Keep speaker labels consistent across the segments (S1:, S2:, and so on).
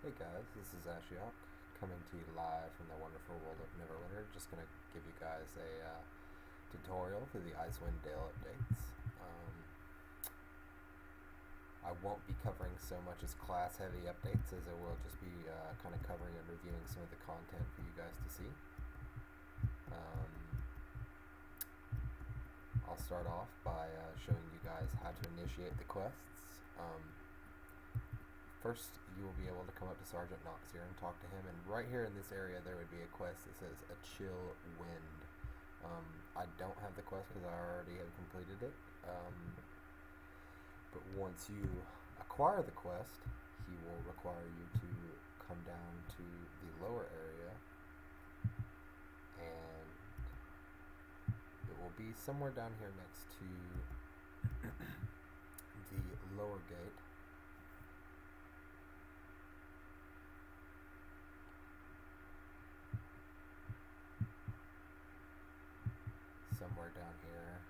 S1: Hey guys, this is Ashiok coming to you live from the wonderful world of Neverwinter. Just going to give you guys a tutorial for the Icewind Dale updates. I won't be covering so much as class heavy updates as I will just be kind of covering and reviewing some of the content for you guys to see. I'll start off by showing you guys how to initiate the quests. First, you will be able to come up to Sergeant Knox here and talk to him, and right here in this area there would be a quest that says A Chill Wind. I don't have the quest because I already have completed it, but once you acquire the quest, he will require you to come down to the lower area, and it will be somewhere down here next to the lower gate. Somewhere down here.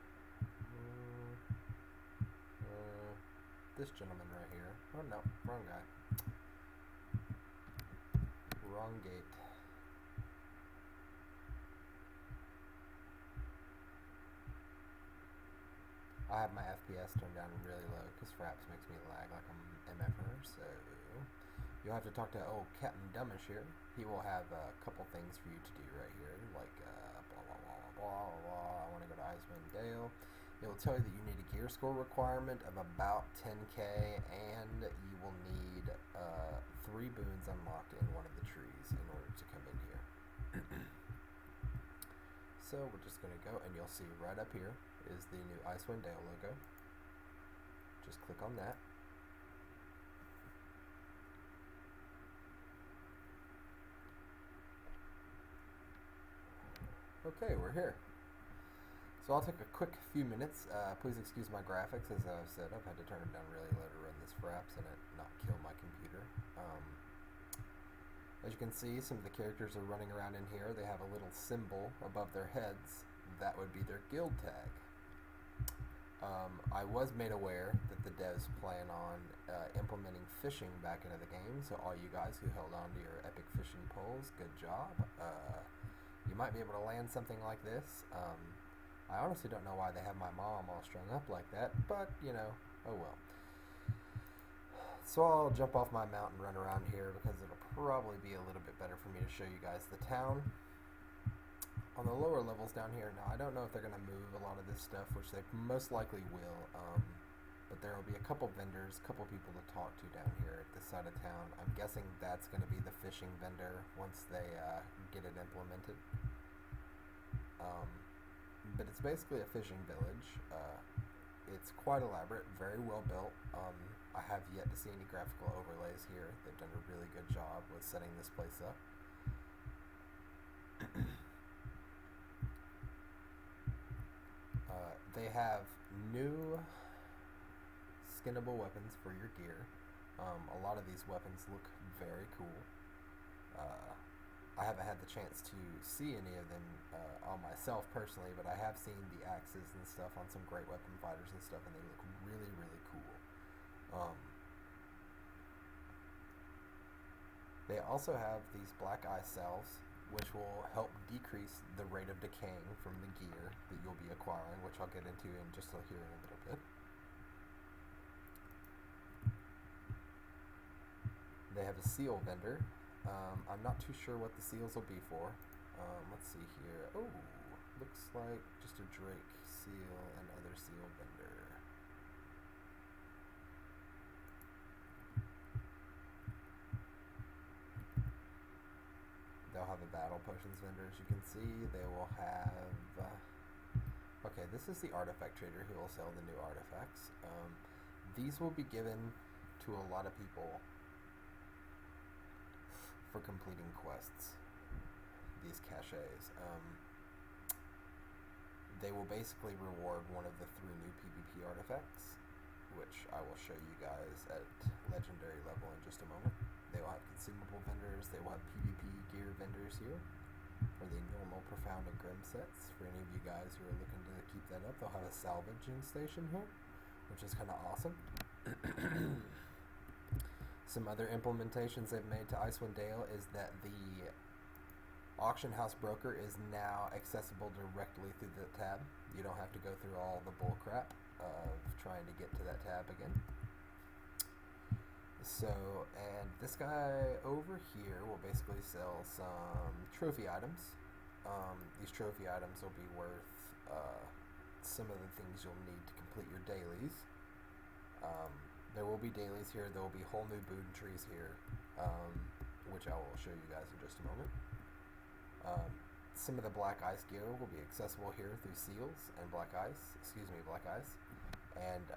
S1: This gentleman right here. Oh no, wrong guy. Wrong gate. I have my FPS turned down really low because Fraps makes me lag like I'm MFer, so you'll have to talk to old Captain Dummish here. He will have a couple things for you to do right here, like blah blah blah blah blah. I want to go to Icewind Dale. It will tell you that you need a gear score requirement of about 10k, and you will need 3 boons unlocked in one of the trees in order to come in here. So we're just going to go, and you'll see right up here is the new Icewind Dale logo. Just click on that. Okay, we're here. So I'll take a quick few minutes. Please excuse my graphics. As I've said, I've had to turn them down really low to run this Fraps and it not kill my computer. As you can see, some of the characters are running around in here. They have a little symbol above their heads. That would be their guild tag. I was made aware that the devs plan on implementing fishing back into the game, so all you guys who held on to your epic fishing poles, good job. You might be able to land something like this. I honestly don't know why they have my mom all strung up like that, but, you know, oh well. So I'll jump off my mount and run around here because it'll probably be a little bit better for me to show you guys the town. On the lower levels down here, now I don't know if they're going to move a lot of this stuff, which they most likely will, but there will be a couple vendors, a couple people to talk to down here at this side of town. I'm guessing that's going to be the fishing vendor once they get it implemented. But it's basically a fishing village. It's quite elaborate, very well built. I have yet to see any graphical overlays here. They've done a really good job with setting this place up. They have new skinnable weapons for your gear. A lot of these weapons look very cool. I haven't had the chance to see any of them on myself personally, but I have seen the axes and stuff on some great weapon fighters and stuff, and they look really, really cool. They also have these black eye cells, which will help decrease the rate of decaying from the gear that you'll be acquiring, which I'll get into in just here in a little bit. They have a seal vendor. I'm not too sure what the seals will be for. Let's see here. Oh, looks like just a drake seal and other seal vendor. They'll have a battle potions vendor, as you can see. They will have... okay, this is the artifact trader who will sell the new artifacts. These will be given to a lot of people for completing quests, these caches. They will basically reward one of the 3 new PvP artifacts, which I will show you guys at legendary level in just a moment. They will have consumable vendors, they will have PvP gear vendors here for the normal, profound, and grim sets. For any of you guys who are looking to keep that up, they'll have a salvaging station here, which is kind of awesome. Some other implementations they've made to Icewind Dale is that the auction house broker is now accessible directly through the tab. You don't have to go through all the bull crap of trying to get to that tab again. So, and this guy over here will basically sell some trophy items. These trophy items will be worth some of the things you'll need to complete your dailies. There will be dailies here. There will be whole new boon trees here, which I will show you guys in just a moment. Some of the black ice gear will be accessible here through seals and black ice. And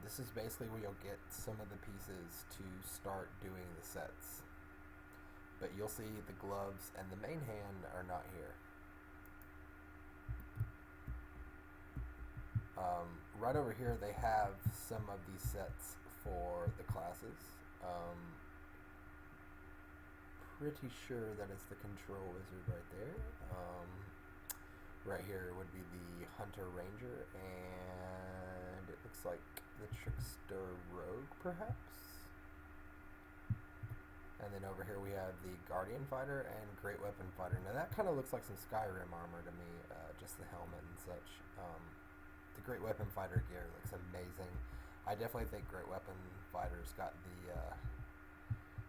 S1: this is basically where you'll get some of the pieces to start doing the sets. But you'll see the gloves and the main hand are not here. Right over here they have some of these sets for the classes. Pretty sure that is the control wizard right there. Right here would be the hunter ranger, and it looks like the trickster rogue perhaps. And then over here we have the guardian fighter and great weapon fighter. Now that kind of looks like some Skyrim armor to me, just the helmet and such. The great weapon fighter gear looks amazing. I definitely think great weapon fighters got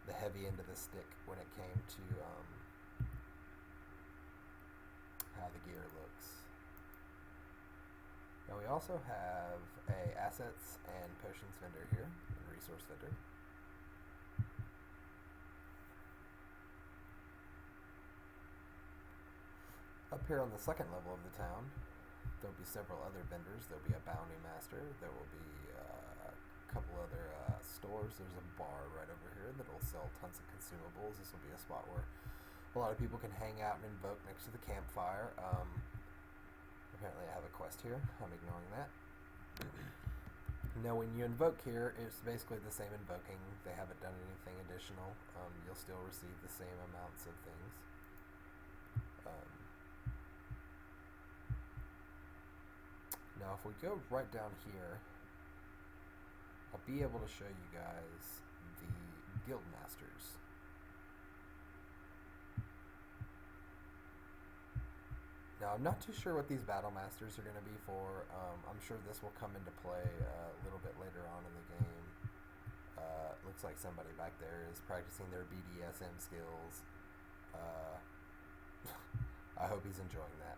S1: the heavy end of the stick when it came to how the gear looks. Now we also have a assets and potions vendor here, and resource vendor. Up here on the second level of the town, there'll be several other vendors. There'll be a bounty master. There will be a couple other stores. There's a bar right over here that'll sell tons of consumables. This will be a spot where a lot of people can hang out and invoke next to the campfire. Apparently I have a quest here. I'm ignoring that. Now when you invoke here, it's basically the same invoking. They haven't done anything additional. You'll still receive the same amounts of things. Now if we go right down here, I'll be able to show you guys the guild masters. Now I'm not too sure what these battle masters are going to be for. I'm sure this will come into play a little bit later on in the game. Looks like somebody back there is practicing their BDSM skills. I hope he's enjoying that.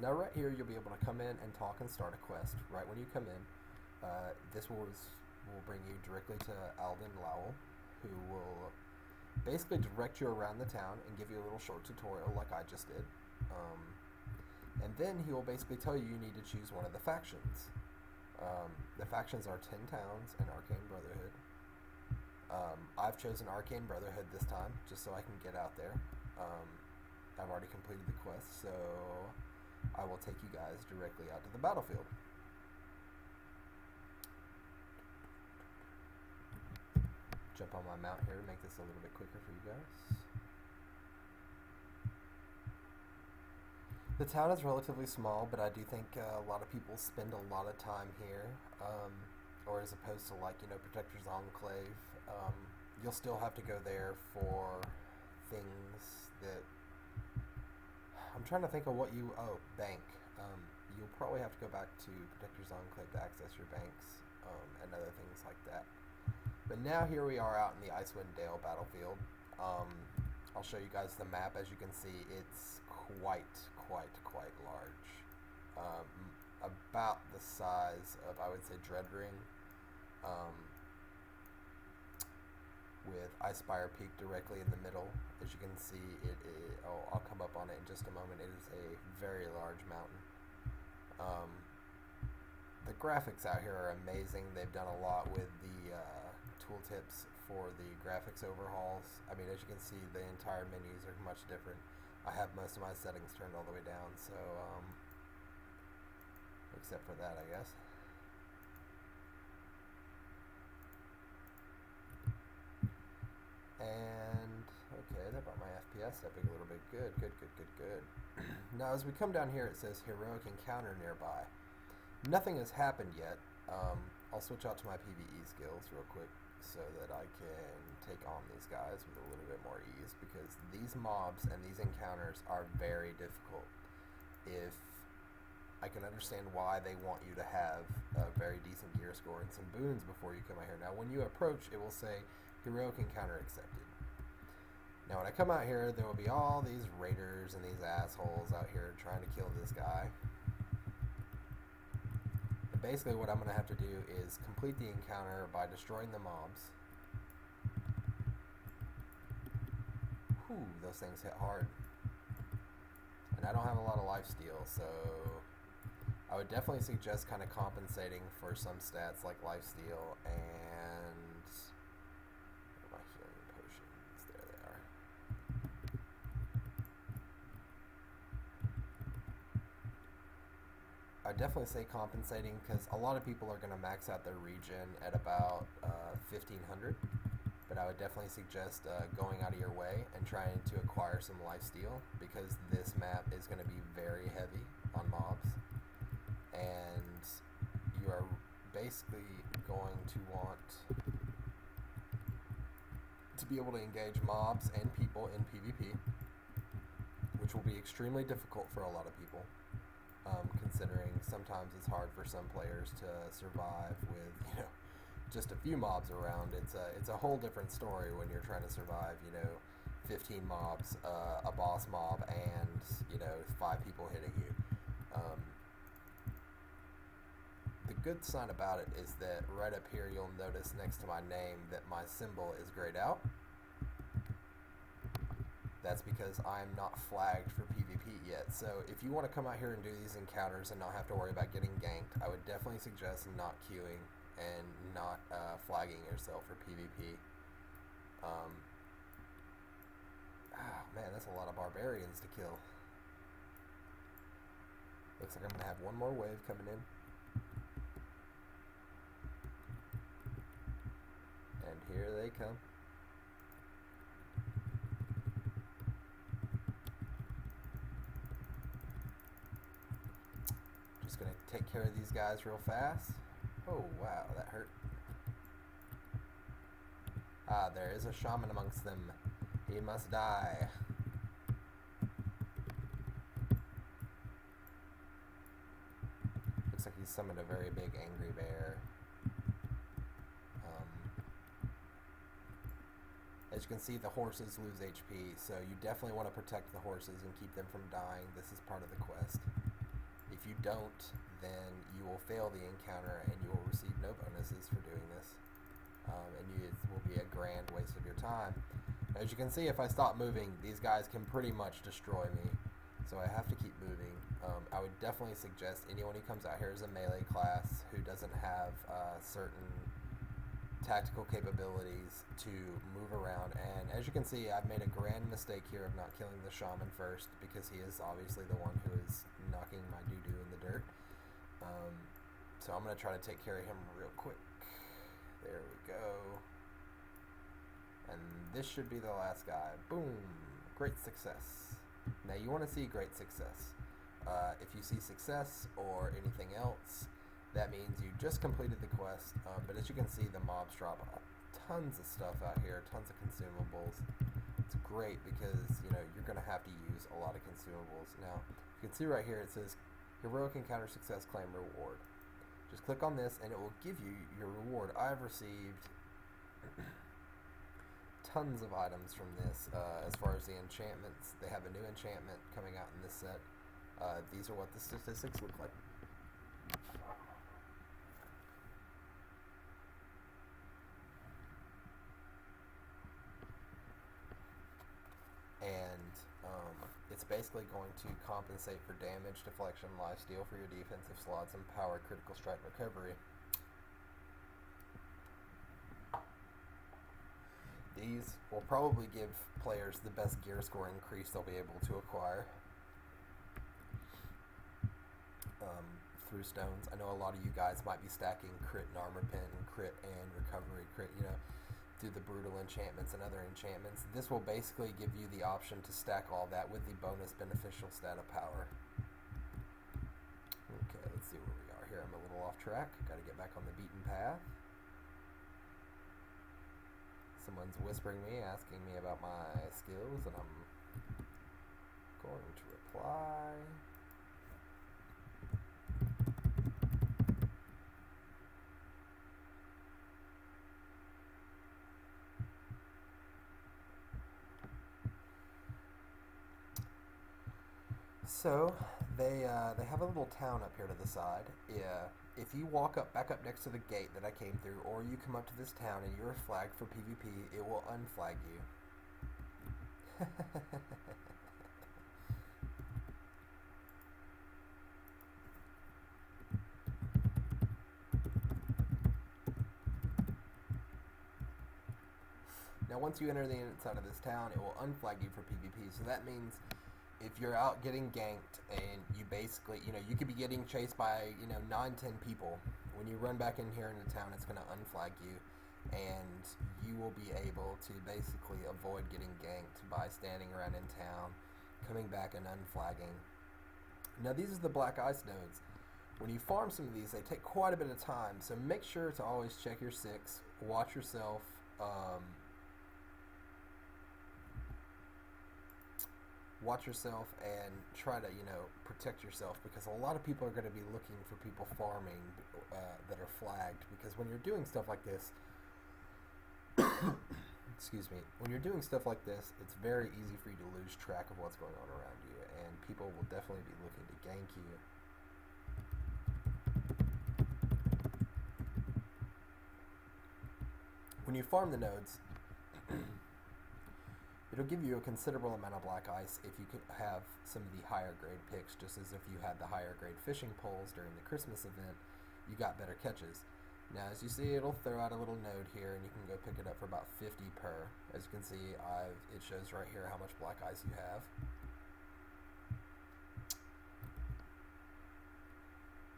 S1: Now right here you'll be able to come in and talk and start a quest right when you come in. This will bring you directly to Alden Lowell, who will basically direct you around the town and give you a little short tutorial like I just did. And then he will basically tell you need to choose one of the factions. The factions are 10 Towns and Arcane Brotherhood. I've chosen Arcane Brotherhood this time just so I can get out there. I've already completed the quest, so I will take you guys directly out to the battlefield. Jump on my mount here to make this a little bit quicker for you guys. The town is relatively small, but I do think a lot of people spend a lot of time here, or as opposed to Protector's Enclave. You'll still have to go there for things that I'm trying to think of what bank. You'll probably have to go back to Protector's Enclave to access your banks and other things like that. But now here we are out in the Icewind Dale battlefield. I'll show you guys the map. As you can see, it's quite large. About the size of, I would say, Dreadring, with Icespire Peak directly in the middle. As you can see, I'll come up on it in just a moment. It is a very large mountain. The graphics out here are amazing. They've done a lot with the tooltips for the graphics overhauls. I mean, as you can see, the entire menus are much different. I have most of my settings turned all the way down, so except for that, I guess. And okay, that brought my FPS up a little bit. Good. Now as we come down here, it says heroic encounter nearby. Nothing has happened yet. I'll switch out to my PvE skills real quick so that I can take on these guys with a little bit more ease, because these mobs and these encounters are very difficult. If I can understand why they want you to have a very decent gear score and some boons before you come out here. Now, when you approach, it will say heroic encounter accepted. Now, when I come out here, there will be all these raiders and these assholes out here trying to kill this guy. And basically, what I'm going to have to do is complete the encounter by destroying the mobs. Whew, those things hit hard. And I don't have a lot of lifesteal, so I would definitely suggest kind of compensating for some stats like lifesteal and my healing potions. There they are. I definitely say compensating, because a lot of people are going to max out their regen at about 1500. But I would definitely suggest going out of your way and trying to acquire some lifesteal, because this map is going to be very heavy on mobs. And you are basically going to want to be able to engage mobs and people in PvP, which will be extremely difficult for a lot of people, considering sometimes it's hard for some players to survive with, just a few mobs around. It's a whole different story when you're trying to survive, 15 mobs, a boss mob, and 5 people hitting you. The good sign about it is that right up here you'll notice next to my name that my symbol is grayed out. That's because I'm not flagged for PvP yet. So if you want to come out here and do these encounters and not have to worry about getting ganked, I would definitely suggest not queuing and not flagging yourself for PvP. Oh man, that's a lot of barbarians to kill. Looks like I'm going to have one more wave coming in. And here they come. Just going to take care of these guys real fast. Oh, wow, that hurt. Ah, there is a shaman amongst them. He must die. Looks like he summoned a very big angry bear. As you can see, the horses lose HP, so you definitely want to protect the horses and keep them from dying. This is part of the quest. If you don't, then you will fail the encounter and you will receive no bonuses for doing this. It will be a grand waste of your time. As you can see, if I stop moving, these guys can pretty much destroy me. So I have to keep moving. I would definitely suggest anyone who comes out here as a melee class who doesn't have certain tactical capabilities to move around. And as you can see, I've made a grand mistake here of not killing the shaman first, because he is obviously the one who is knocking my doo-doo in the dirt. So I'm going to try to take care of him real quick. There we go. And this should be the last guy. Boom. Great success. Now you want to see great success. If you see success or anything else, that means you just completed the quest. But as you can see, the mobs drop tons of stuff out here, tons of consumables. It's great because you're going to have to use a lot of consumables. Now you can see right here it says Heroic Encounter Success Claim Reward. Just click on this and it will give you your reward. I've received tons of items from this. As far as the enchantments, they have a new enchantment coming out in this set. These are what the statistics look like. And it's basically going to compensate for damage, deflection, lifesteal for your defensive slots, and power, critical strike, recovery. These will probably give players the best gear score increase they'll be able to acquire through stones. I know a lot of you guys might be stacking crit and armor pen, crit and recovery, crit, through the brutal enchantments and other enchantments. This will basically give you the option to stack all that with the bonus beneficial stat of power. Okay, let's see where we are here. I'm a little off track. Got to get back on the beaten path. Someone's whispering me, asking me about my skills, and I'm going to reply. So they have a little town up here to the side. Yeah, if you walk back up next to the gate that I came through, or you come up to this town and you're flagged for PvP, it will unflag you. Now, once you enter the inside of this town, it will unflag you for PvP. So that means if you're out getting ganked and you basically, you could be getting chased by, 9, 10 people. When you run back in here into town, it's going to unflag you, and you will be able to basically avoid getting ganked by standing around in town, coming back and unflagging. Now, these are the black ice nodes. When you farm some of these, they take quite a bit of time, so make sure to always check your 6, watch yourself, and try to, protect yourself, because a lot of people are going to be looking for people farming that are flagged, because when you're doing stuff like this, excuse me, when you're doing stuff like this, it's very easy for you to lose track of what's going on around you, and people will definitely be looking to gank you. When you farm the nodes, it'll give you a considerable amount of black ice if you could have some of the higher grade picks, just as if you had the higher grade fishing poles during the Christmas event, you got better catches. Now, as you see, it'll throw out a little node here, and you can go pick it up for about 50 per. As you can see, it shows right here how much black ice you have.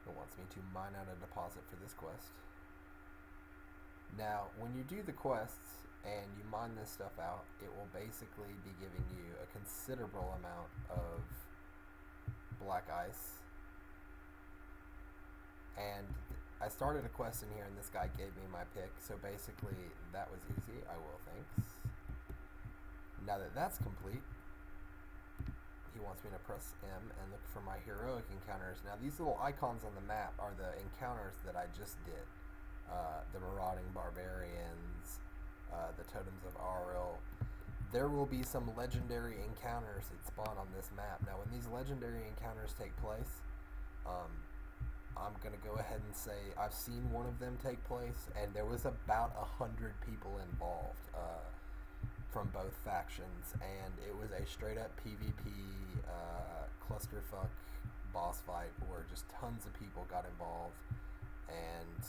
S1: It wants me to mine out a deposit for this quest. Now, when you do the quests and you mine this stuff out, it will basically be giving you a considerable amount of black ice. And I started a quest in here and this guy gave me my pick, so basically that was easy. I will, thanks. Now that that's complete, he wants me to press M and look for my heroic encounters. Now these little icons on the map are the encounters that I just did. The Marauding Barbarians, the Totems of Auril. There will be some legendary encounters that spawn on this map. Now, when these legendary encounters take place, I'm going to go ahead and say I've seen one of them take place, and there was about 100 people involved from both factions, and it was a straight-up PvP clusterfuck boss fight where just tons of people got involved, and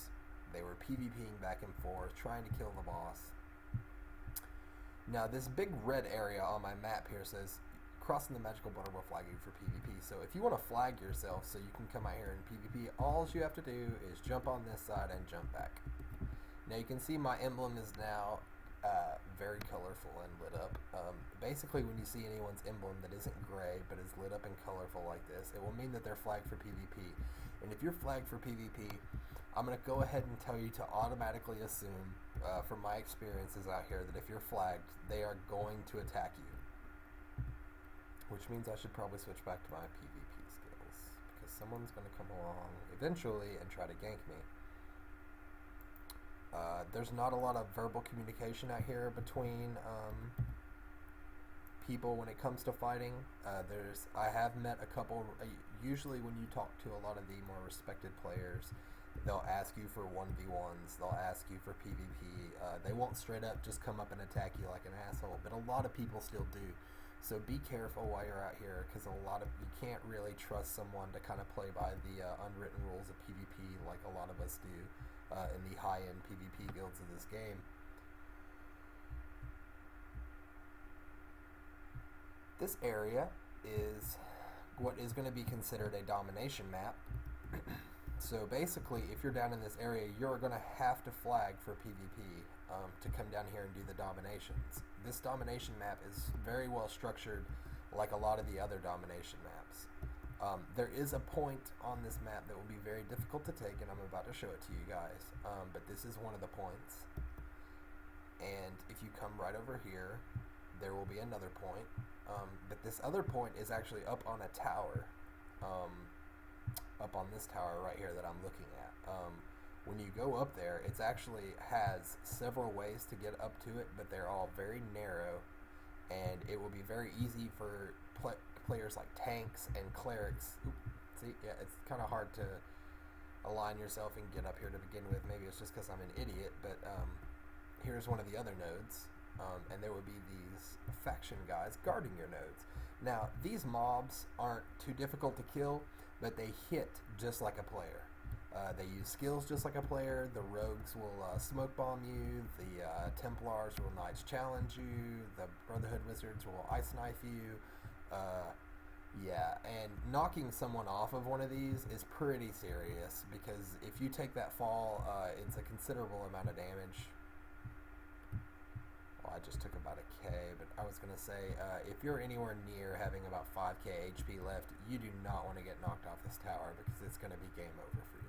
S1: they were PvPing back and forth, trying to kill the boss. Now, this big red area on my map here says, crossing the magical border will flag you for PvP. So if you want to flag yourself so you can come out here and PvP, all you have to do is jump on this side and jump back. Now, you can see my emblem is now very colorful and lit up. Basically, when you see anyone's emblem that isn't gray but is lit up and colorful like this, it will mean that they're flagged for PvP. And if you're flagged for PvP, I'm going to go ahead and tell you to automatically assume, from my experiences out here, that if you're flagged, they are going to attack you. Which means I should probably switch back to my PvP skills, because someone's going to come along eventually and try to gank me. There's not a lot of verbal communication out here between people when it comes to fighting. I have met a couple, usually when you talk to a lot of the more respected players, they'll ask you for 1v1s, they'll ask you for PvP, they won't straight up just come up and attack you like an asshole, but a lot of people still do. So be careful while you're out here, because you can't really trust someone to kind of play by the unwritten rules of PvP like a lot of us do in the high-end PvP guilds of this game. This area is what is going to be considered a domination map. So basically, if you're down in this area, you're going to have to flag for PvP to come down here and do the dominations. This domination map is very well structured, like a lot of the other domination maps. There is a point on this map that will be very difficult to take, and I'm about to show it to you guys. But this is one of the points. And if you come right over here. There will be another point. But this other point is actually up on a tower. Up on this tower right here that I'm looking at. When you go up there, it actually has several ways to get up to it, but they're all very narrow, and it will be very easy for players like tanks and clerics. See, yeah, it's kind of hard to align yourself and get up here to begin with. Maybe it's just because I'm an idiot, but here's one of the other nodes, and there will be these faction guys guarding your nodes. Now, these mobs aren't too difficult to kill, but they hit just like a player. They use skills just like a player. The rogues will smoke bomb you. The Templars will Knights Challenge you. The Brotherhood Wizards will ice knife you. Yeah, and knocking someone off of one of these is pretty serious, because if you take that fall, it's a considerable amount of damage. Well, I just took about a K, but I was going to say, if you're anywhere near having about 5k HP left, you do not want to get knocked off this tower, because it's going to be game over for you.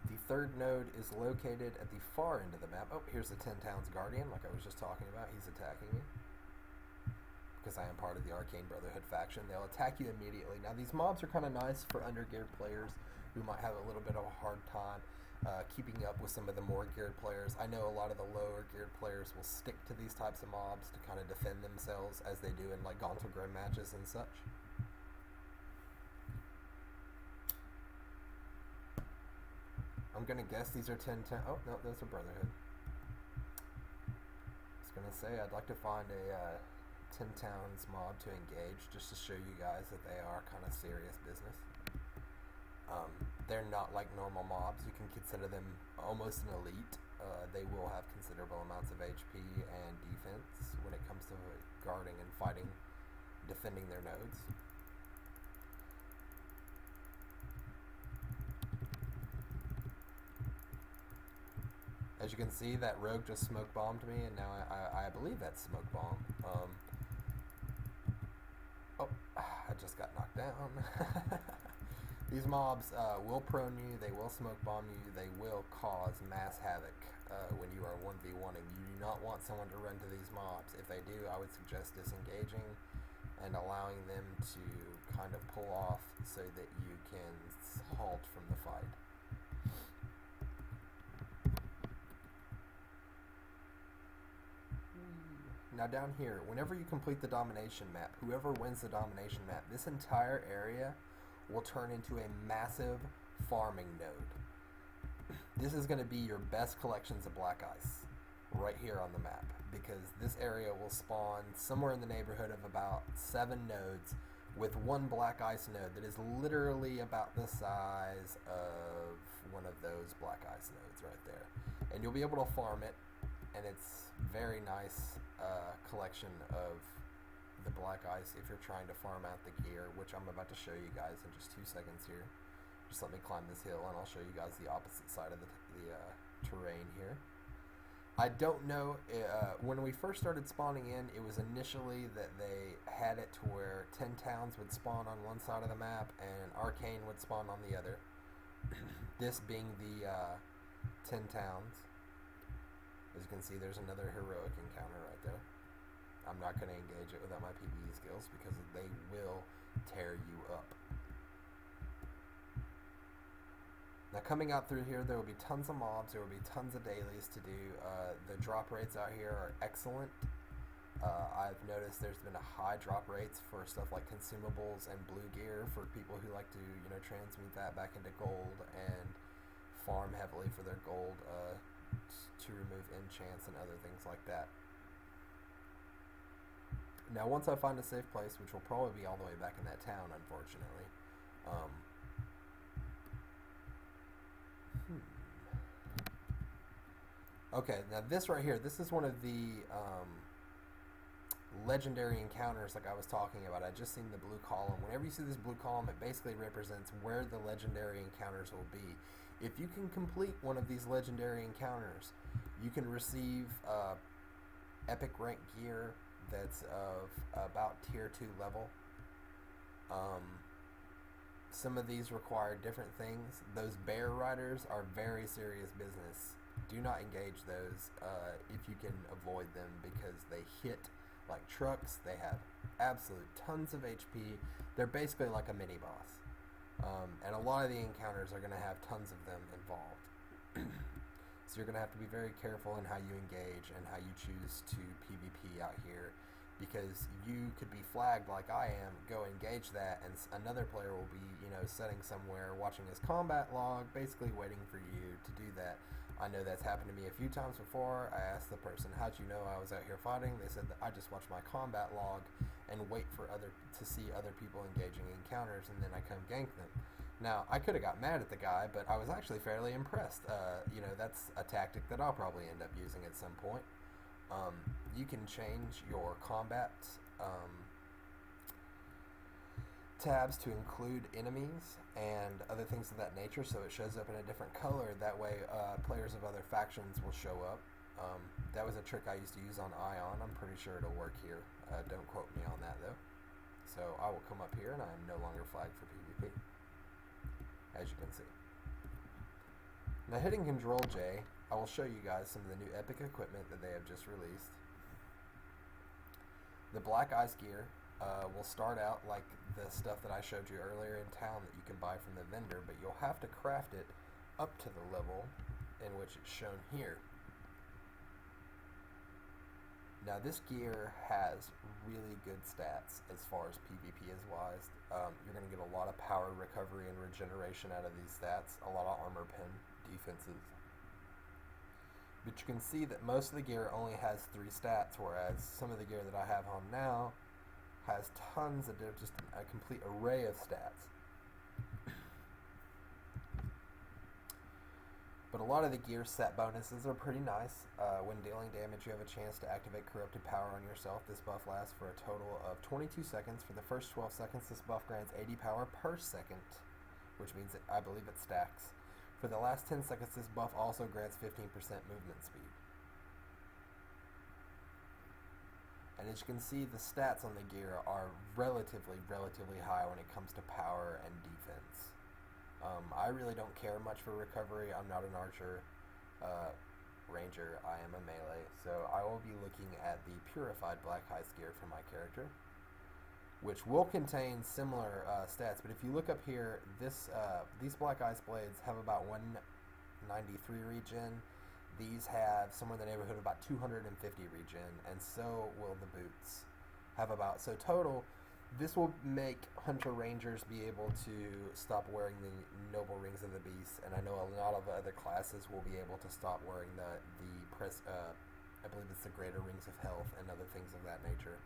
S1: The third node is located at the far end of the map. Oh, here's the 10 Towns Guardian, like I was just talking about. He's attacking me, because I am part of the Arcane Brotherhood faction. They'll attack you immediately. Now, these mobs are kind of nice for undergeared players who might have a little bit of a hard time keeping up with some of the more geared players. I know a lot of the lower geared players will stick to these types of mobs to kind of defend themselves, as they do in like Gauntled Grim matches and such. I'm going to guess these are 10 Towns. Oh, no, those are Brotherhood. I was going to say, I'd like to find a 10 Towns mob to engage, just to show you guys that they are kind of serious business. They're not like normal mobs. You can consider them almost an elite. They will have considerable amounts of HP and defense when it comes to guarding and fighting, defending their nodes. As you can see, that rogue just smoke bombed me, and now I believe that's smoke bomb. Oh, I just got knocked down. These mobs will prone you, they will smoke bomb you, they will cause mass havoc when you are 1v1ing. You do not want someone to run to these mobs. If they do, I would suggest disengaging and allowing them to kind of pull off so that you can halt from the fight. Now down here, whenever you complete the domination map, whoever wins the domination map, this entire area will turn into a massive farming node. This is going to be your best collections of black ice right here on the map, because this area will spawn somewhere in the neighborhood of about 7 nodes, with one black ice node that is literally about the size of one of those black ice nodes right there. And you'll be able to farm it, and it's very nice collection of the black ice if you're trying to farm out the gear, which I'm about to show you guys in just 2 seconds here. Just let me climb this hill and I'll show you guys the opposite side of the terrain here. I don't know, when we first started spawning in, it was initially that they had it to where 10 towns would spawn on one side of the map and Arcane would spawn on the other. This being the 10 towns. As you can see, there's another heroic encounter right there. I'm not going to engage it without my PvE skills, because they will tear you up. Now, coming out through here, there will be tons of mobs, there will be tons of dailies to do. The drop rates out here are excellent. I've noticed there's been a high drop rates for stuff like consumables and blue gear for people who like to, transmute that back into gold and farm heavily for their gold to remove enchants and other things like that. Now, once I find a safe place, which will probably be all the way back in that town, unfortunately. Okay, now this right here, this is one of the legendary encounters like I was talking about. I just seen the blue column. Whenever you see this blue column, it basically represents where the legendary encounters will be. If you can complete one of these legendary encounters, you can receive epic rank gear that's of about tier 2 level. Some of these require different things. Those bear riders are very serious business. do not engage those if you can avoid them, because they hit like trucks. They have absolute tons of HP. They're basically like a mini boss. And a lot of the encounters are going to have tons of them involved. So you're going to have to be very careful in how you engage and how you choose to PvP out here, because you could be flagged like I am, go engage that, and another player will be, sitting somewhere watching his combat log, basically waiting for you to do that. I know that's happened to me a few times before. I asked the person, how'd you know I was out here fighting? They said that I just watch my combat log and wait to see other people engaging encounters, and then I come gank them. Now, I could have got mad at the guy, but I was actually fairly impressed. That's a tactic that I'll probably end up using at some point. You can change your combat tabs to include enemies and other things of that nature, so it shows up in a different color. That way players of other factions will show up. That was a trick I used to use on Ion. I'm pretty sure it'll work here. Don't quote me on that though. So I will come up here, and I am no longer flagged for PvP, as you can see. Now, hitting Control J, I will show you guys some of the new epic equipment that they have just released. The Black Ice gear will start out like the stuff that I showed you earlier in town that you can buy from the vendor, but you'll have to craft it up to the level in which it's shown here. Now, this gear has really good stats as far as PvP is wise. You're going to get a lot of power recovery and regeneration out of these stats, a lot of armor pen defenses. But you can see that most of the gear only has 3 stats, whereas some of the gear that I have on now has tons of just a complete array of stats. But a lot of the gear set bonuses are pretty nice. When dealing damage, you have a chance to activate Corrupted Power on yourself. This buff lasts for a total of 22 seconds. For the first 12 seconds, this buff grants 80 power per second, which means that I believe it stacks. For the last 10 seconds, this buff also grants 15% movement speed. And as you can see, the stats on the gear are relatively high when it comes to power and defense. I really don't care much for recovery. I'm not an archer, ranger. I am a melee, so I will be looking at the purified Black Ice gear for my character, which will contain similar stats. But if you look up here, these Black Ice blades have about 193 regen. These have somewhere in the neighborhood of about 250 regen, and so will the boots have about. So total, this will make Hunter Rangers be able to stop wearing the Noble Rings of the Beast, and I know a lot of other classes will be able to stop wearing I believe it's the Greater Rings of Health and other things of that nature.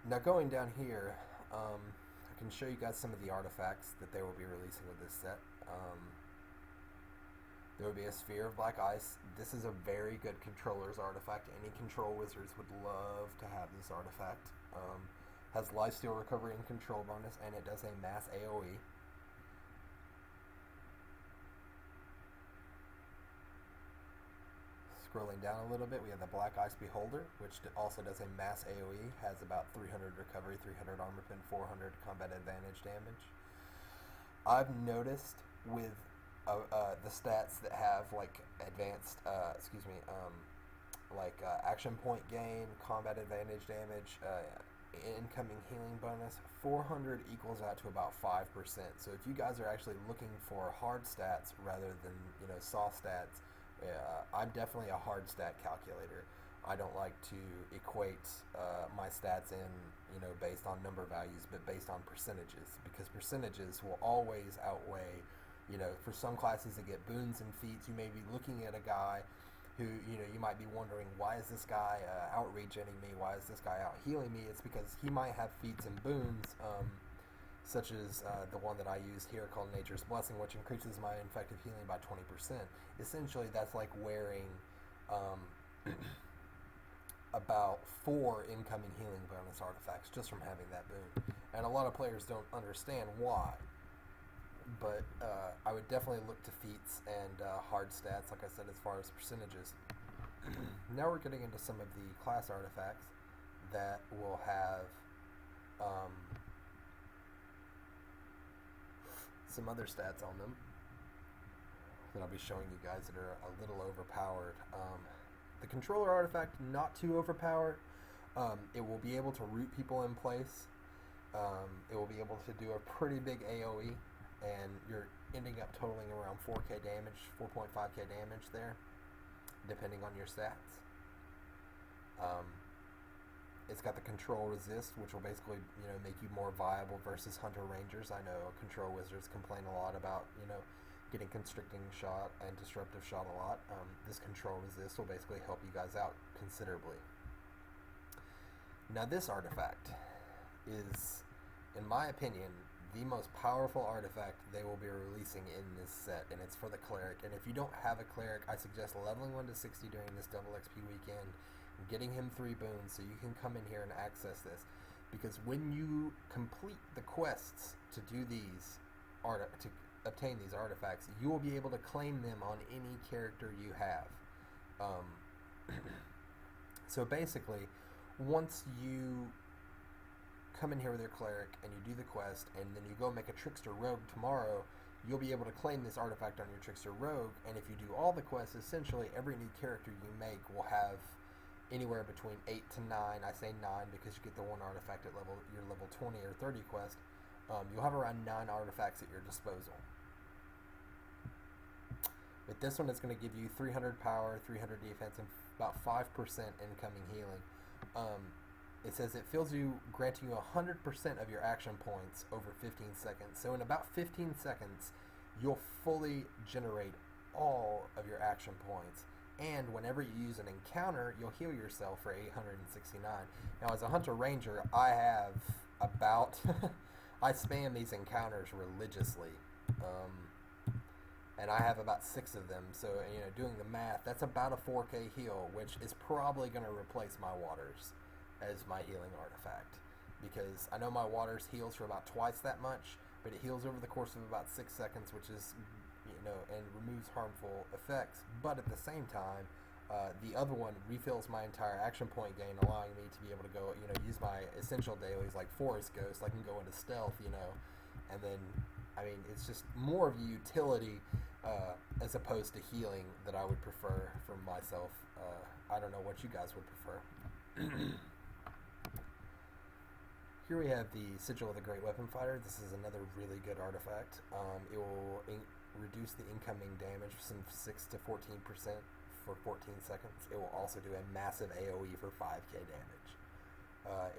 S1: Now, going down here, I can show you guys some of the artifacts that they will be releasing with this set. There will be a Sphere of Black Ice. This is a very good controller's artifact. Any control wizards would love to have this artifact. Has lifesteal recovery and control bonus, and it does a mass AoE. Scrolling down a little bit, we have the Black Ice Beholder, which also does a mass AoE, has about 300 recovery, 300 armor pen, 400 combat advantage damage. I've noticed with the stats that have like advanced, action point gain, combat advantage damage, incoming healing bonus, 400 equals out to about 5%. So if you guys are actually looking for hard stats rather than soft stats, I'm definitely a hard stat calculator. I don't like to equate my stats in based on number values, but based on percentages, because percentages will always outweigh. For some classes that get boons and feats, you may be looking at a guy who, you might be wondering, why is this guy out-regenning me? Why is this guy out-healing me? It's because he might have feats and boons, such as the one that I use here called Nature's Blessing, which increases my effective healing by 20%. Essentially, that's like wearing about 4 incoming healing bonus artifacts just from having that boon. And a lot of players don't understand why. But I would definitely look to feats and hard stats, like I said, as far as percentages. Now we're getting into some of the class artifacts that will have some other stats on them that I'll be showing you guys that are a little overpowered. The controller artifact, not too overpowered. It will be able to root people in place. It will be able to do a pretty big AoE, and you're ending up totaling around 4k damage, 4.5k damage there, depending on your stats. It's got the control resist, which will basically, make you more viable versus hunter rangers. I know control wizards complain a lot about, getting constricting shot and disruptive shot a lot. This control resist will basically help you guys out considerably. Now this artifact is, in my opinion, the most powerful artifact they will be releasing in this set, and it's for the cleric. And if you don't have a cleric, I suggest leveling 1 to 60 during this double XP weekend, getting him 3 boons so you can come in here and access this. Because when you complete the quests to do these to obtain these artifacts, you will be able to claim them on any character you have. So basically, once you come in here with your cleric and you do the quest, and then you go make a trickster rogue tomorrow, you'll be able to claim this artifact on your trickster rogue. And if you do all the quests, essentially every new character you make will have anywhere between 8 to 9. I say 9 because you get the one artifact at your level 20 or 30 quest. You'll have around 9 artifacts at your disposal. With this one, it's going to give you 300 power, 300 defense, and about 5% incoming healing. It says it fills you, granting you 100% of your action points over 15 seconds. So in about 15 seconds, you'll fully generate all of your action points. And whenever you use an encounter, you'll heal yourself for 869. Now, as a hunter ranger, I have about I spam these encounters religiously. And I have about 6 of them, so doing the math, that's about a 4k heal, which is probably going to replace my waters as my healing artifact, because I know my waters heals for about twice that much, but it heals over the course of about 6 seconds, which is, and removes harmful effects. But at the same time, the other one refills my entire action point gain, allowing me to be able to go, use my essential dailies like Forest Ghost. I can go into stealth, and then, it's just more of a utility as opposed to healing that I would prefer for myself. I don't know what you guys would prefer. Here we have the Sigil of the Great Weapon Fighter. This is another really good artifact. It will reduce the incoming damage from 6 to 14% for 14 seconds. It will also do a massive AoE for 5k damage.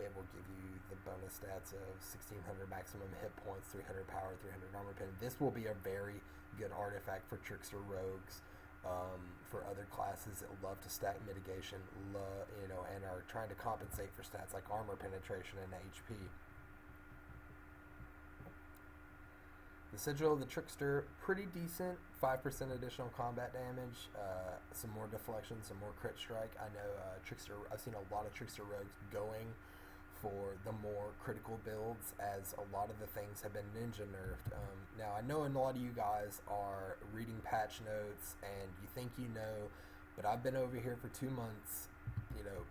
S1: It will give you the bonus stats of 1600 maximum hit points, 300 power, 300 armor pen. This will be a very good artifact for trickster rogues, for other classes that love to stack mitigation, and are trying to compensate for stats like armor penetration and HP. The Sigil of the Trickster, pretty decent, 5% additional combat damage, some more deflection, some more crit strike. I know I've seen a lot of Trickster rogues going for the more critical builds, as a lot of the things have been ninja nerfed. Now, I know a lot of you guys are reading patch notes, and you think but I've been over here for 2 months,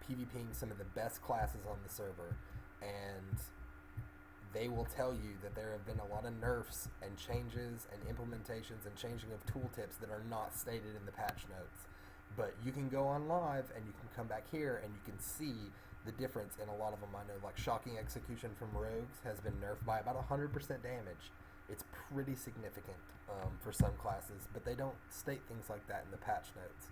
S1: PvPing some of the best classes on the server, and they will tell you that there have been a lot of nerfs and changes and implementations and changing of tooltips that are not stated in the patch notes. But you can go on live and you can come back here and you can see the difference in a lot of them. I know, like Shocking Execution from Rogues has been nerfed by about 100% damage. It's pretty significant for some classes, but they don't state things like that in the patch notes.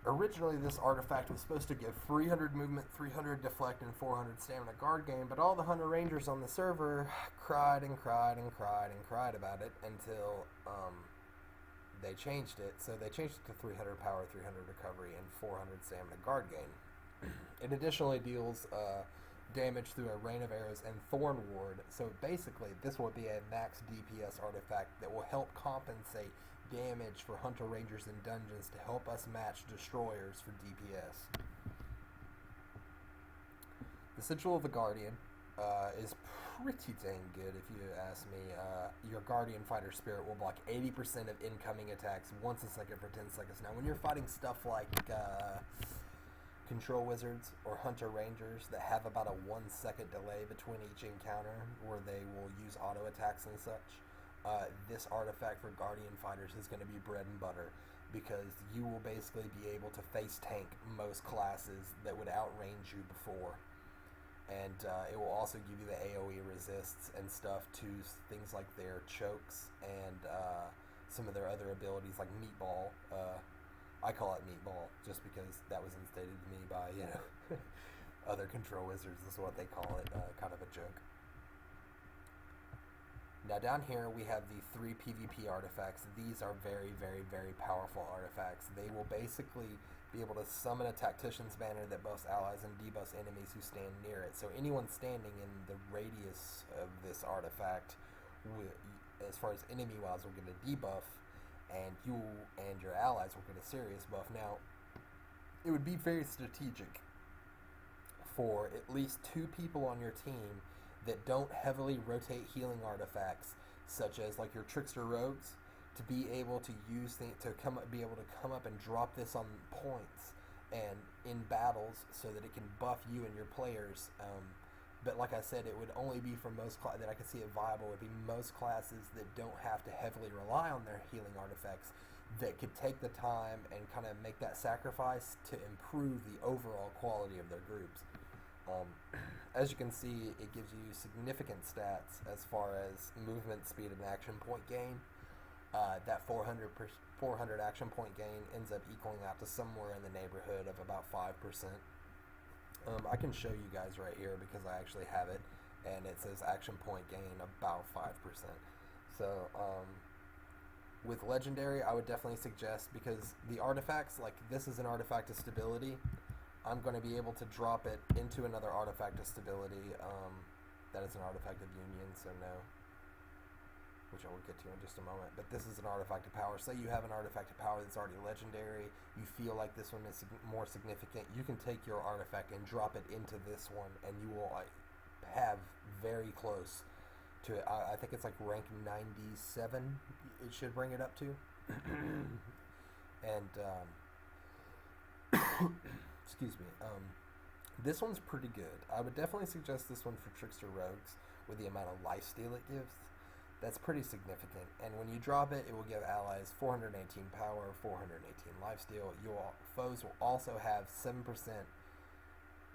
S1: Originally, this artifact was supposed to give 300 movement, 300 deflect, and 400 stamina guard gain, but all the Hunter Rangers on the server cried and cried and cried and cried about it until they changed it. So they changed it to 300 power, 300 recovery, and 400 stamina guard gain. It additionally deals damage through a rain of arrows and Thorn Ward. So basically, this will be a max DPS artifact that will help compensate damage for Hunter Rangers in dungeons to help us match destroyers for DPS. The Sigil of the Guardian is pretty dang good if you ask me. Your Guardian Fighter Spirit will block 80% of incoming attacks once a second for 10 seconds. Now when you're fighting stuff like control wizards or hunter rangers that have about a 1 second delay between each encounter where they will use auto attacks and such, this artifact for guardian fighters is going to be bread and butter, because you will basically be able to face tank most classes that would outrange you before. And it will also give you the AoE resists and stuff to things like their chokes and some of their other abilities like Meatball. I call it Meatball just because that was instated to me by, other control wizards is what they call it, kind of a joke. Now down here we have the 3 PvP artifacts. These are very, very, very powerful artifacts. They will basically be able to summon a Tactician's Banner that buffs allies and debuffs enemies who stand near it. So anyone standing in the radius of this artifact, as far as enemy-wise, will get a debuff, and you and your allies will get a serious buff. Now, it would be very strategic for at least 2 people on your team that don't heavily rotate healing artifacts, such as like your Trickster Rogues, to be able to use be able to come up and drop this on points and in battles, so that it can buff you and your players. But like I said, it would only be for most that I could see it viable would be most classes that don't have to heavily rely on their healing artifacts, that could take the time and kind of make that sacrifice to improve the overall quality of their groups. As you can see, it gives you significant stats as far as movement, speed, and action point gain. That 400 action point gain ends up equaling out to somewhere in the neighborhood of about 5%. I can show you guys right here because I actually have it, and it says action point gain about 5%. So with Legendary, I would definitely suggest, because the artifacts, like this is an artifact of stability, I'm going to be able to drop it into another artifact of stability. That is an artifact of union, so no, which I will get to in just a moment. But this is an artifact of power. Say you have an artifact of power that's already legendary, you feel like this one is more significant, you can take your artifact and drop it into this one, and you will have very close to it. I think it's like rank 97 it should bring it up to. And excuse me, this one's pretty good. I would definitely suggest this one for Trickster Rogues with the amount of lifesteal it gives. That's pretty significant. And when you drop it, it will give allies 418 power, 418 lifesteal. Your foes will also have 7%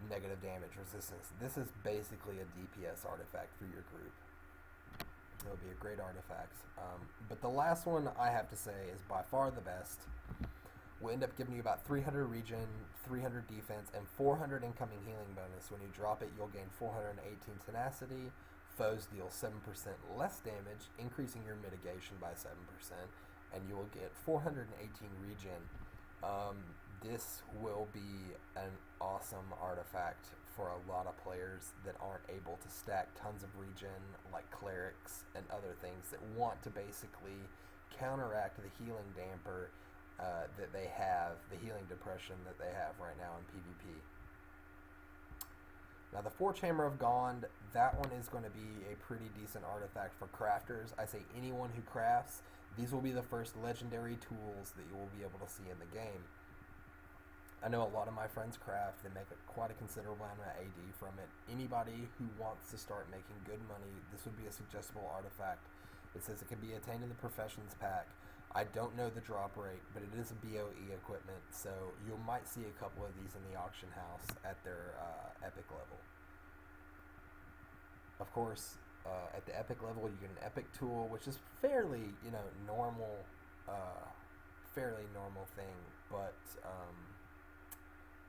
S1: negative damage resistance. This is basically a DPS artifact for your group. It'll be a great artifact. But the last one I have to say is by far the best. Will end up giving you about 300 regen, 300 defense, and 400 incoming healing bonus. When you drop it, you'll gain 418 tenacity. Foes deal 7% less damage, increasing your mitigation by 7%, and you will get 418 regen. This will be an awesome artifact for a lot of players that aren't able to stack tons of regen, like clerics and other things that want to basically counteract the healing damper that they have, the healing depression that they have right now in PvP. Now the 4-Chamber of Gond, that one is going to be a pretty decent artifact for crafters. I say anyone who crafts, these will be the first legendary tools that you will be able to see in the game. I know a lot of my friends craft, they make quite a considerable amount of AD from it. Anybody who wants to start making good money, this would be a suggestible artifact. It says it can be attained in the Professions pack. I don't know the drop rate, but it is a BOE equipment, so you might see a couple of these in the auction house at their epic level. Of course, at the epic level, you get an epic tool, which is fairly, normal, fairly normal thing. But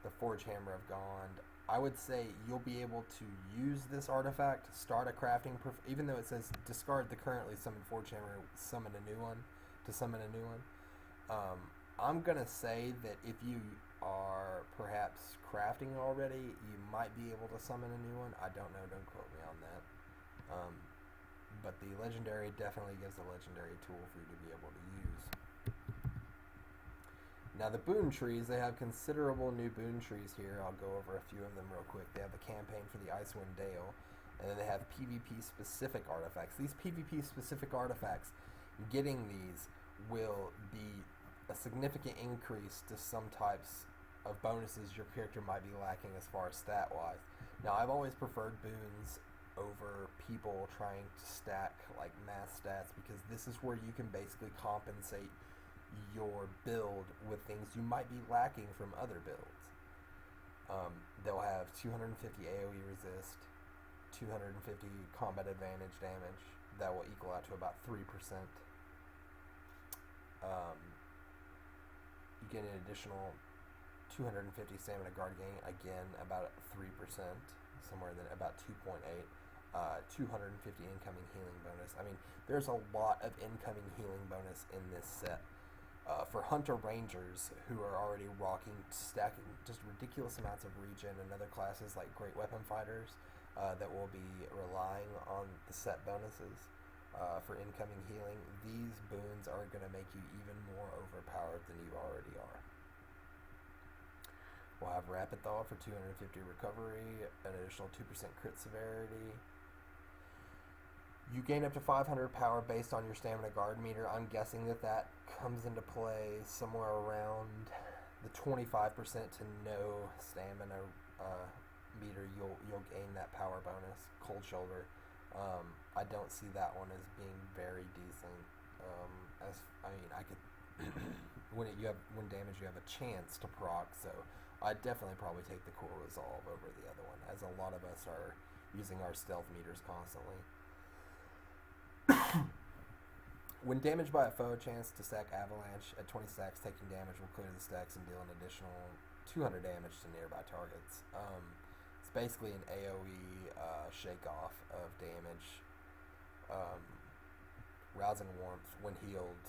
S1: the Forge Hammer of Gond, I would say you'll be able to use this artifact to start a crafting. Even though it says discard the currently summoned Forge Hammer, summon a new one. I'm gonna say that if you are perhaps crafting already, you might be able to summon a new one. I don't know, don't quote me on that. But the legendary definitely gives a legendary tool for you to be able to use. Now the boon trees, they have considerable new boon trees here. I'll go over a few of them real quick. They have a campaign for the Icewind Dale, and then they have PvP specific artifacts. These PvP specific artifacts, getting these will be a significant increase to some types of bonuses your character might be lacking as far as stat-wise. Now, I've always preferred boons over people trying to stack like mass stats, because this is where you can basically compensate your build with things you might be lacking from other builds. They'll have 250 AoE resist, 250 combat advantage damage. That will equal out to about 3%. You get an additional 250 stamina guard gain, again about 3%, somewhere in about 2.8. 250 incoming healing bonus. I mean, there's a lot of incoming healing bonus in this set. For Hunter Rangers, who are already rocking, stacking just ridiculous amounts of regen, and other classes like Great Weapon Fighters that will be relying on the set bonuses for incoming healing, these boons are going to make you even more overpowered than you already are. We'll have Rapid Thaw for 250 recovery, an additional 2% crit severity. You gain up to 500 power based on your stamina guard meter. I'm guessing that comes into play somewhere around the 25% to no stamina meter. You'll gain that power bonus. Cold Shoulder. I don't see that one as being very decent. I could when damage you have a chance to proc. So I'd definitely probably take the Cool Resolve over the other one, as a lot of us are using our stealth meters constantly. When damaged by a foe, chance to stack Avalanche at 20 stacks. Taking damage will clear the stacks and deal an additional 200 damage to nearby targets. It's basically an AoE shake-off of damage. Rousing Warmth, when healed,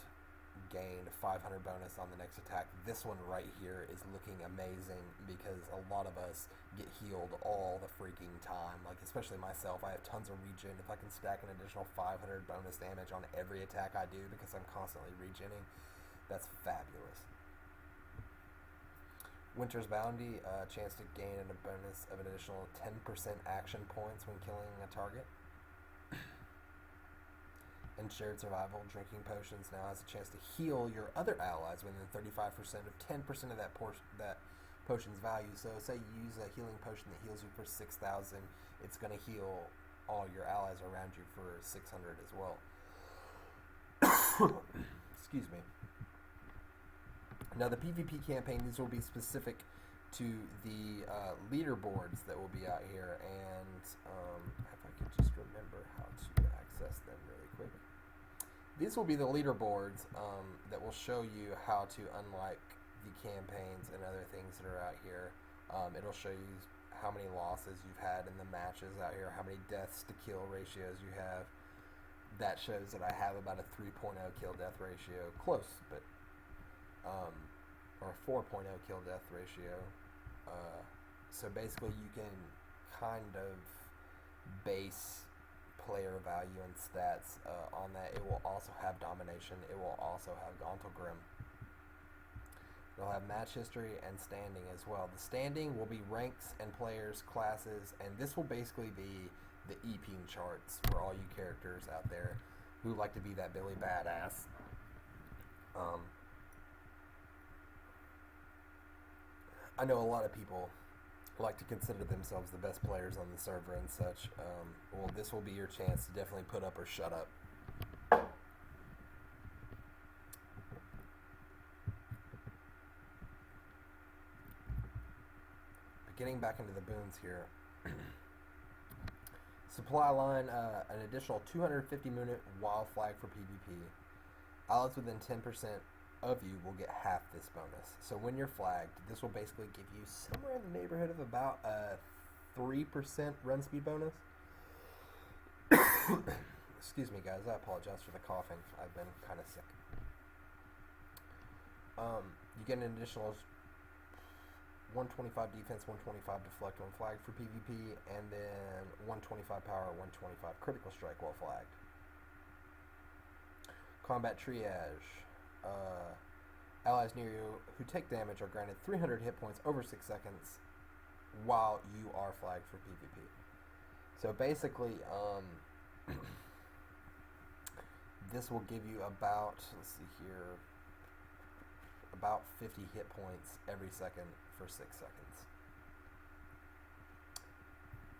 S1: gained 500 bonus on the next attack. This one right here is looking amazing, because a lot of us get healed all the freaking time. Like, especially myself, I have tons of regen. If I can stack an additional 500 bonus damage on every attack I do, because I'm constantly regenning, that's fabulous. Winter's Bounty, chance to gain a bonus of an additional 10% action points when killing a target. And Shared Survival, drinking potions now has a chance to heal your other allies within 35% of 10% of that potion's value. So say you use a healing potion that heals you for 6,000, it's going to heal all your allies around you for 600 as well. Excuse me. Now the PvP campaign, these will be specific to the leaderboards that will be out here, and if I could just remember how to access them really quick. These will be the leaderboards that will show you how to unlock the campaigns and other things that are out here. It'll show you how many losses you've had in the matches out here, how many deaths to kill ratios you have. That shows that I have about a 3.0 kill death ratio, close, but or a 4.0 kill death ratio. So basically you can kind of base player value and stats on that. It will also have domination. It will also have Gauntle Grim. It'll have match history and standing as well. The standing will be ranks and players, classes, and this will basically be the EPing charts for all you characters out there who like to be that Billy Badass. I know a lot of people like to consider themselves the best players on the server and such. Well, this will be your chance to definitely put up or shut up. But getting back into the boons here. Supply line, an additional 250 minute wild flag for PvP. Allies within 10% of you will get half this bonus. So when you're flagged, this will basically give you somewhere in the neighborhood of about a 3% run speed bonus. Excuse me, guys. I apologize for the coughing. I've been kind of sick. You get an additional 125 defense, 125 deflect when flagged for PvP, and then 125 power, 125 critical strike while flagged. Combat triage. Allies near you who take damage are granted 300 hit points over 6 seconds while you are flagged for PvP. So basically, this will give you about, let's see here, about 50 hit points every second for 6 seconds.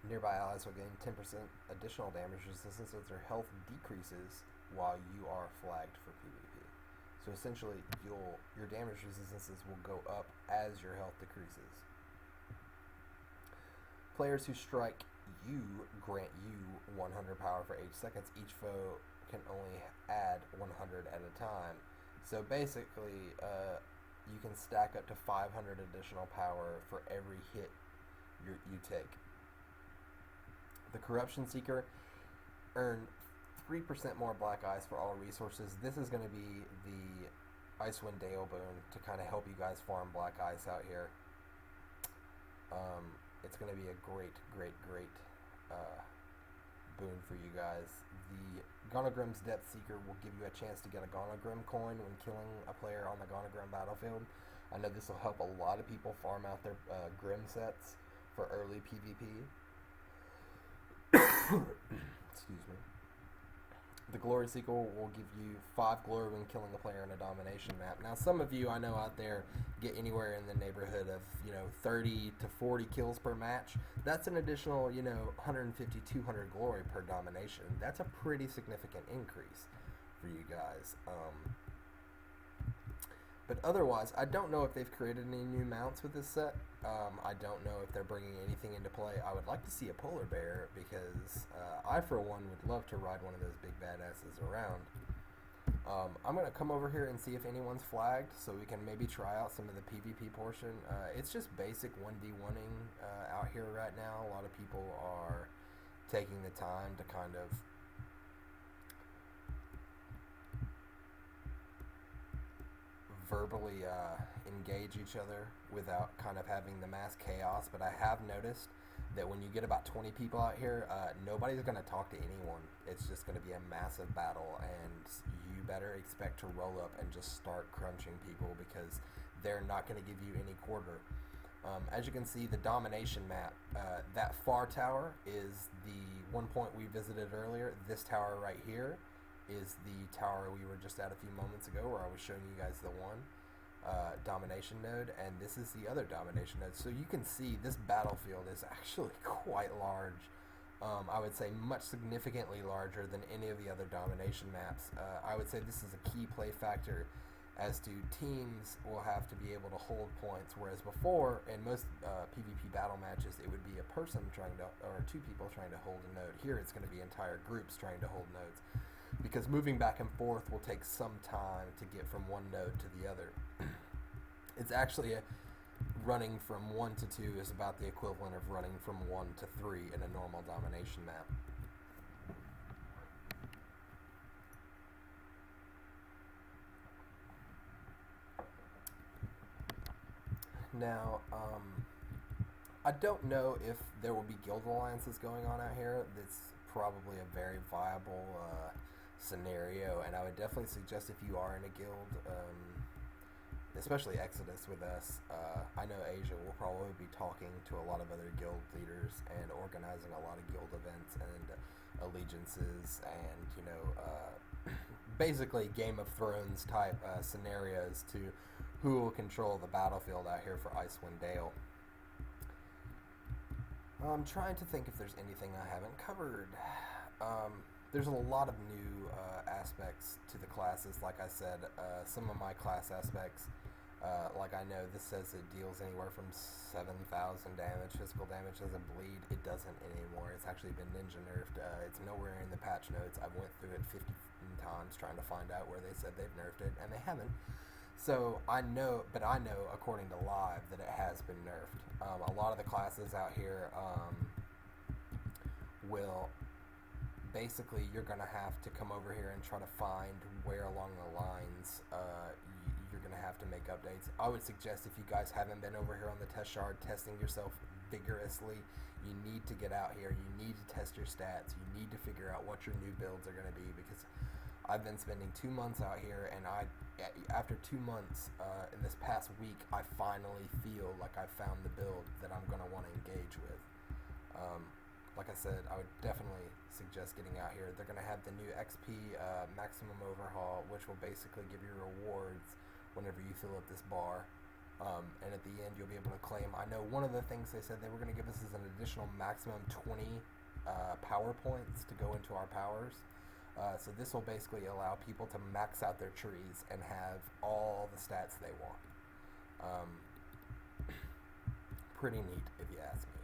S1: Nearby allies will gain 10% additional damage resistance as their health decreases while you are flagged for PvP. So essentially, your damage resistances will go up as your health decreases. Players who strike you grant you 100 power for 8 seconds. Each foe can only add 100 at a time. So basically, you can stack up to 500 additional power for every hit you take. The Corruption Seeker earn 3% more black ice for all resources. This is going to be the Icewind Dale boon to kind of help you guys farm black ice out here. It's going to be a great boon for you guys. The Gonagrim's Depth Seeker will give you a chance to get a Gonagrim coin when killing a player on the Gonagrim battlefield. I know this will help a lot of people farm out their Grim sets for early PvP. Excuse me. The Glory Seeker will give you 5 glory when killing a player in a domination map. Now, some of you I know out there get anywhere in the neighborhood of 30 to 40 kills per match. That's an additional 150, 200 glory per domination. That's a pretty significant increase for you guys. But otherwise, I don't know if they've created any new mounts with this set. I don't know if they're bringing anything into play. I would like to see a polar bear because I, for one, would love to ride one of those big badasses around. I'm going to come over here and see if anyone's flagged so we can maybe try out some of the PvP portion. It's just basic 1v1ing out here right now. A lot of people are taking the time to kind of verbally engage each other without kind of having the mass chaos, but I have noticed that when you get about 20 people out here, nobody's going to talk to anyone. It's just going to be a massive battle, and you better expect to roll up and just start crunching people because they're not going to give you any quarter. As you can see, the domination map, that far tower is the one point we visited earlier. This tower right here is the tower we were just at a few moments ago where I was showing you guys the one domination node, and this is the other domination node. So you can see this battlefield is actually quite large. I would say much significantly larger than any of the other domination maps. I would say this is a key play factor as to teams will have to be able to hold points, whereas before in most PvP battle matches it would be a person trying to, or 2 people trying to hold a node. Here it's going to be entire groups trying to hold nodes, because moving back and forth will take some time to get from one node to the other. It's actually running from 1 to 2 is about the equivalent of running from 1 to 3 in a normal domination map. Now, I don't know if there will be guild alliances going on out here. That's probably a very viable scenario, and I would definitely suggest if you are in a guild, especially Exodus with us, I know Asia will probably be talking to a lot of other guild leaders and organizing a lot of guild events and allegiances and basically Game of Thrones type scenarios to who will control the battlefield out here for Icewind Dale. I'm trying to think if there's anything I haven't covered. There's a lot of new aspects to the classes. Like I said, some of my class aspects, like I know this says it deals anywhere from 7,000 damage, physical damage doesn't bleed. It doesn't anymore. It's actually been ninja nerfed. It's nowhere in the patch notes. I went through it 50 times trying to find out where they said they've nerfed it, and they haven't. So I know according to Live that it has been nerfed. A lot of the classes out here will basically, you're going to have to come over here and try to find where along the lines you're going to have to make updates. I would suggest if you guys haven't been over here on the test shard testing yourself vigorously, you need to get out here. You need to test your stats. You need to figure out what your new builds are going to be, because I've been spending 2 months out here, and after 2 months, in this past week, I finally feel like I found the build that I'm going to want to engage with. Like I said, I would definitely suggest getting out here. They're going to have the new XP maximum overhaul, which will basically give you rewards whenever you fill up this bar. And at the end, you'll be able to claim. I know one of the things they said they were going to give us is an additional maximum 20 power points to go into our powers. So this will basically allow people to max out their trees and have all the stats they want. Pretty neat, if you ask me.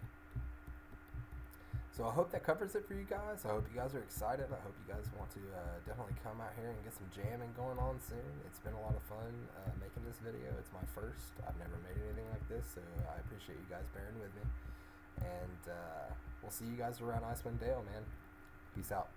S1: So I hope that covers it for you guys. I hope you guys are excited. I hope you guys want to definitely come out here and get some jamming going on soon. It's been a lot of fun making this video. It's my first. I've never made anything like this, so I appreciate you guys bearing with me. And we'll see you guys around Icewind Dale, man. Peace out.